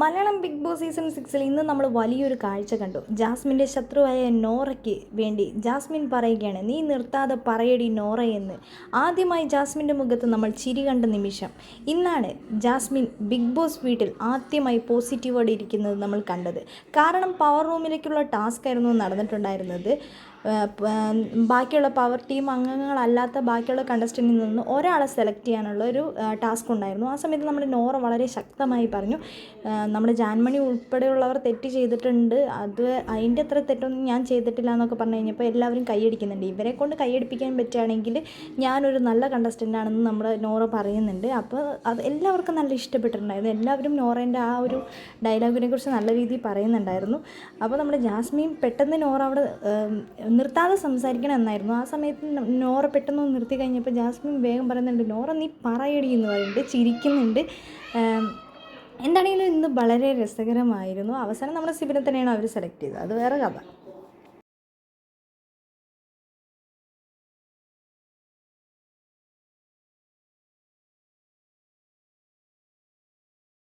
Malayalam big boss season 6 ഇന്ന് നമ്മൾ വലിയൊരു കാഴ്ച കണ്ടു. ജാസ്മിൻ്റെ ശത്രുവായ നോറയ്ക്ക് വേണ്ടി ജാസ്മിൻ പറയുകയാണ്, നീ നിർത്താതെ പറയടി നോറ എന്ന്. ആദ്യമായി ജാസ്മിൻ്റെ മുഖത്ത് നമ്മൾ ചിരി കണ്ട നിമിഷം ഇന്നാണ്. ജാസ്മിൻ ബിഗ് ബോസ് വീട്ടിൽ ആദ്യമായി പോസിറ്റീവോടെ ഇരിക്കുന്നത് നമ്മൾ കണ്ടത്. കാരണം പവർ റൂമിലേക്കുള്ള ടാസ്ക് ആയിരുന്നു നടന്നിട്ടുണ്ടായിരുന്നത്. ബാക്കിയുള്ള പവർ ടീം അംഗങ്ങളല്ലാത്ത ബാക്കിയുള്ള കണ്ടസ്റ്റൻറ്റിൽ നിന്ന് ഒരാളെ സെലക്ട് ചെയ്യാനുള്ള ഒരു ടാസ്ക് ഉണ്ടായിരുന്നു. ആ സമയത്ത് നമ്മുടെ നോറ വളരെ ശക്തമായി പറഞ്ഞു, നമ്മുടെ ജാൻമണി ഉൾപ്പെടെയുള്ളവർ തെറ്റ് ചെയ്തിട്ടുണ്ട്, അതിൻ്റെ അത്ര തെറ്റൊന്നും ഞാൻ ചെയ്തിട്ടില്ല എന്നൊക്കെ പറഞ്ഞു കഴിഞ്ഞപ്പോൾ എല്ലാവരും കൈയടിക്കുന്നുണ്ട്. ഇവരെ കൊണ്ട് കൈയടിപ്പിക്കാൻ പറ്റുകയാണെങ്കിൽ ഞാനൊരു നല്ല കണ്ടസ്റ്റൻ്റ് ആണെന്ന് നമ്മുടെ നോറ പറയുന്നുണ്ട്. അപ്പോൾ അത് എല്ലാവർക്കും നല്ല ഇഷ്ടപ്പെട്ടിട്ടുണ്ടായിരുന്നു. എല്ലാവരും നോറേൻ്റെ ആ ഒരു ഡയലോഗിനെ കുറിച്ച് നല്ല രീതിയിൽ പറയുന്നുണ്ടായിരുന്നു. അപ്പോൾ നമ്മുടെ ജാസ്മിൻ പെട്ടെന്ന് നോറ അവിടെ നിർത്താതെ സംസാരിക്കണം എന്നായിരുന്നു. ആ സമയത്ത് നോറ പെട്ടെന്ന് നിർത്തി കഴിഞ്ഞപ്പോൾ ജാസ്മിൻ വേഗം പറയുന്നുണ്ട്, നോറ നീ പറയടി എന്ന് പറയുന്നുണ്ട്, ചിരിക്കുന്നുണ്ട്. എന്താണെങ്കിലും ഇന്ന് വളരെ രസകരമായിരുന്നു. അവസാനം നമ്മുടെ സിബിനെ തന്നെയാണ് അവർ സെലക്ട് ചെയ്തത്. അത് വേറെ കഥ.